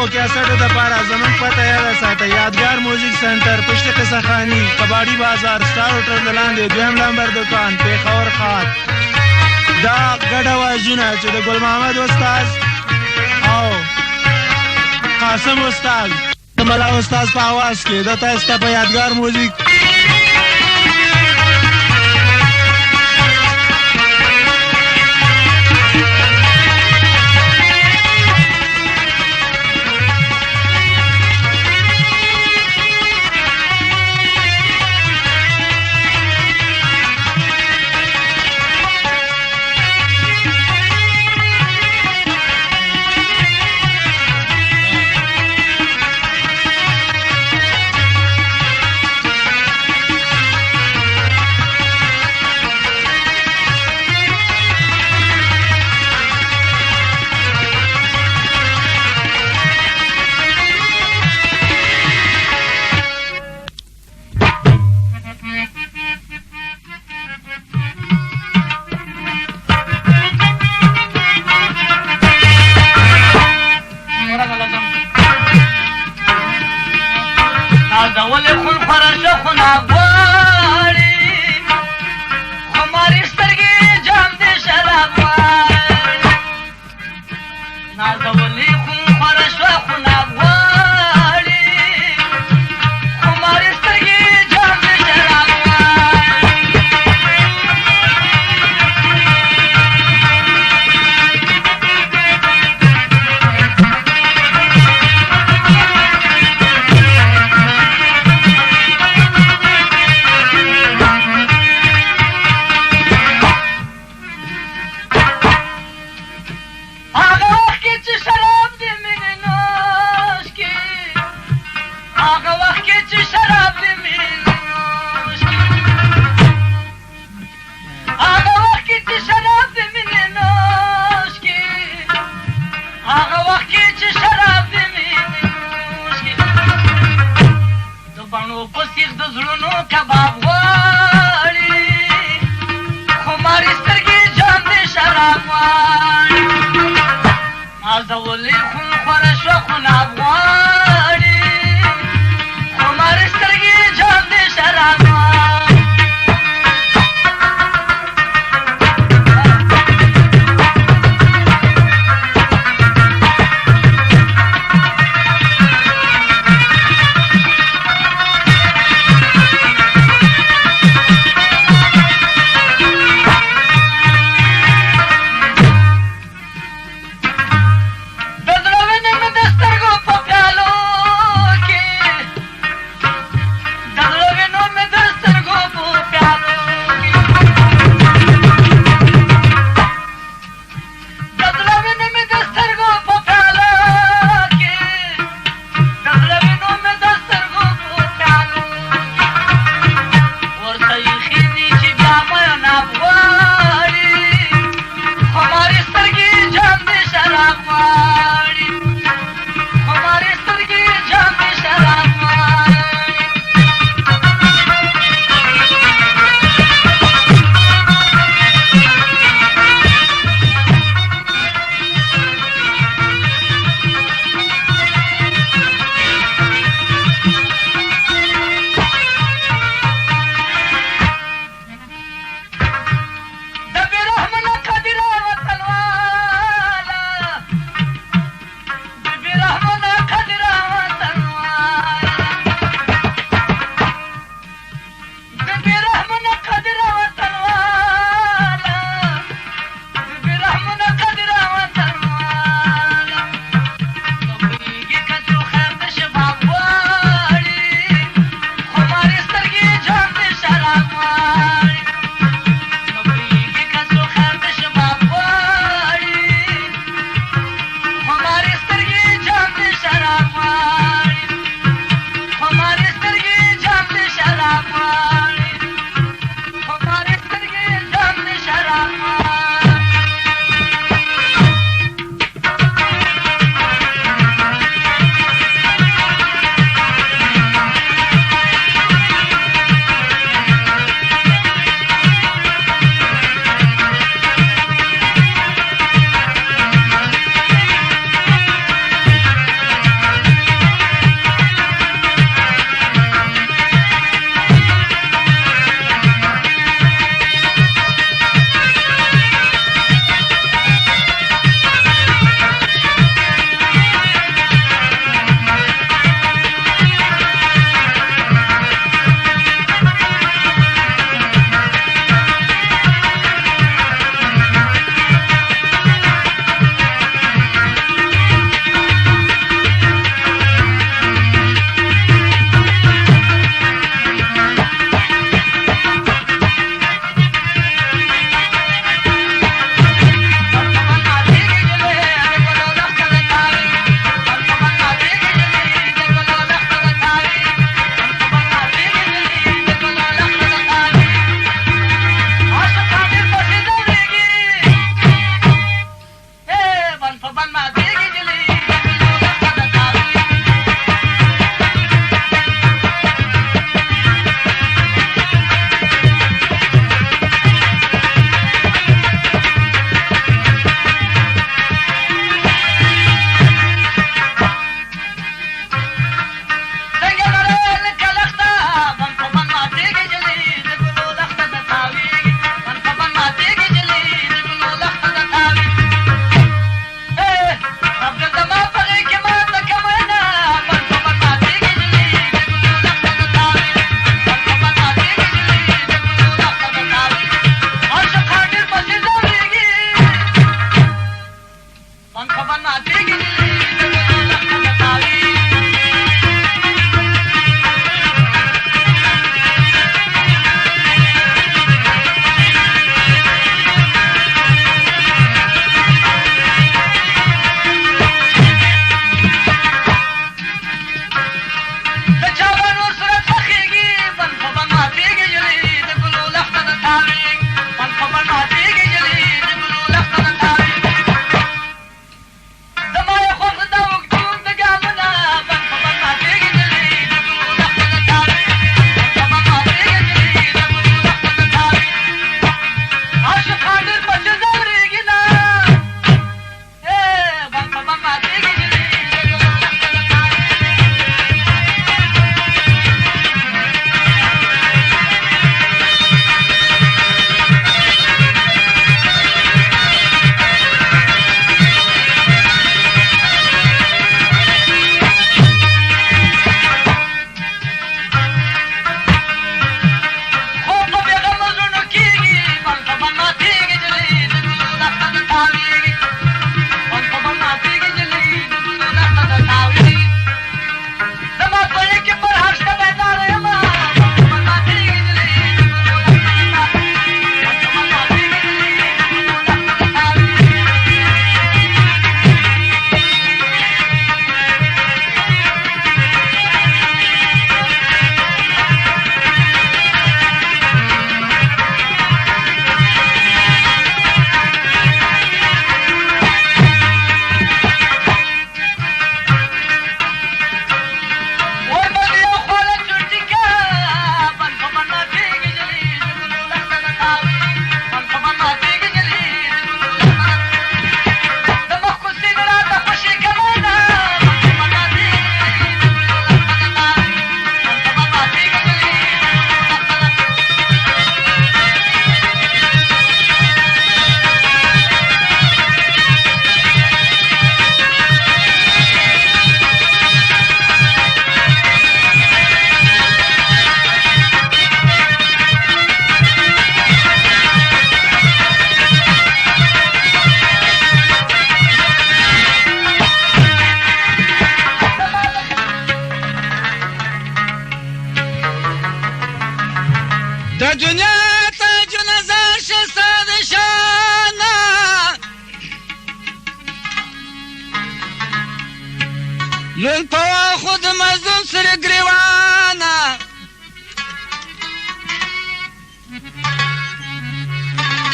خو کیسټو دپاره زموږ پته یاده ساته. یادګار موزیک سنټر، پشت قصه خاني، کباړي بازار، سټار هوټل د لاندې دویم لمبر دکان، پېښور ښار. دا ګډ اوازونه چې د ګل محمد استاد او قاسم استاد د ملا استاد په اواز کې د تاسو ته په یادګار موزیک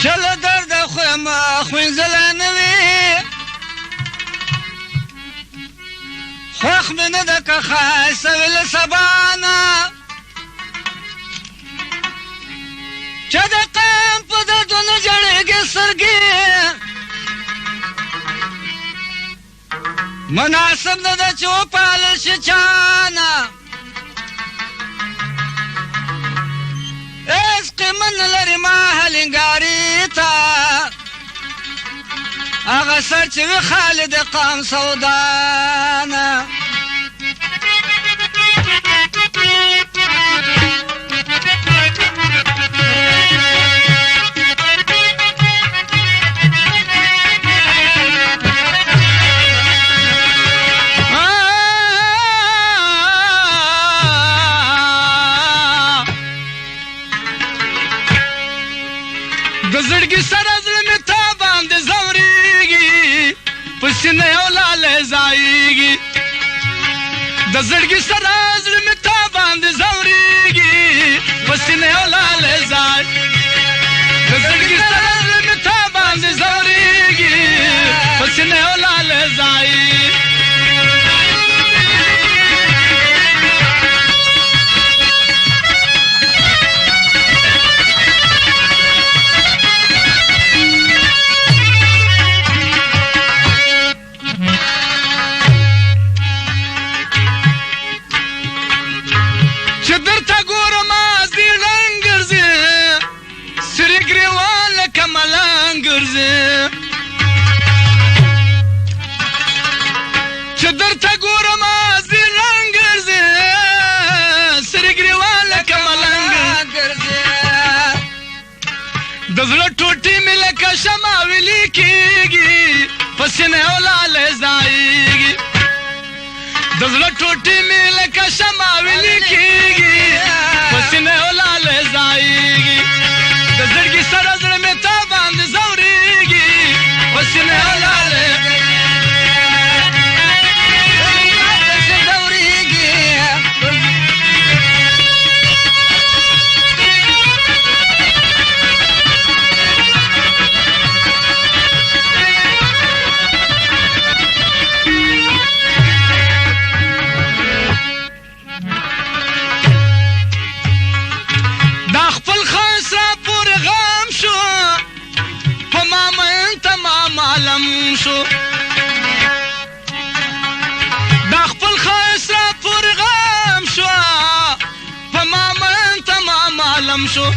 چله درد خویم خوینزله نوی خوخ می نده که خیسته ویل سبانا چه ده قیم پا دردون جڑیگی سرگی مناسب نده چو پالش چانا عشق من لري ما هلنګاري تا هغه سر چې وي خالد قام سودانا زړګي سره زړه مې تا باندې زوريږي په سینه یو لاله ځایږي د زړګي سره زړه مې تا باندې زوريږي په سینه یو لاله ځایږي د زړګي سره زړه مې تا باندې زوريږي په سینه یو لاله ځایږي چې درته ګورم ازي رنګ ګرځي سرې ګریوان لکه ملنګ ګرځي د زړه ټوټې مې لکه شمع ویلې کېږي په سینې ولاله ځایږي د زړه ټوټې مې لکه شمع ویلې کېږي په سینې ولاله ځایږي د زړګي سره زړه مې تا باندې زورېږي په سینې ولاله شو دا خپل خاص را پورې غم شو په ما من تمام عالم شو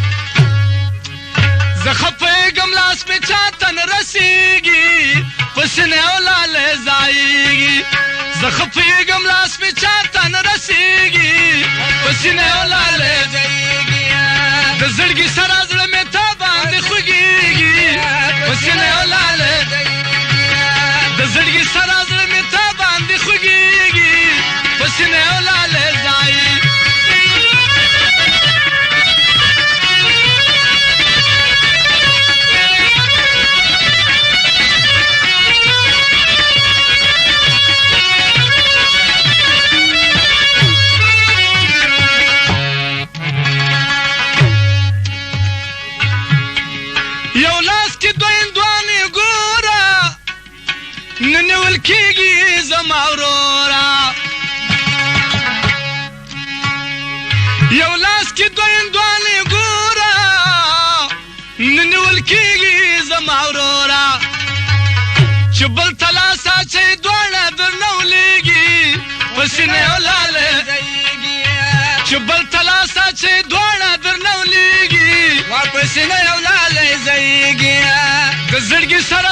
زه خپېږم لاس مې چاته نه رسېږي په سینې ولاله ځایږي زه خپېږم لاس مې چاته نه رسېږي په سینې ولاله ځایږي د زړګي سره زړه مې تا باندې خوږېږي په سینې ولاله د زړګي سره زړه مې تا باندې خوږېږي په سینې ولاله ځایږي یو لاس کې دوه هندوانې ګوره نه نیول کېږي زما وروره یو لاس کې دوه هندوانې ګوره نه نیول کېږي زما وروره چې بل ته لاس اچوي دواړه درنه ولېږي په سینې ولاله چې بل ته لاس اچوي دواړه درنه ولېږي په سینې ولاله ځایږي د زړګي سره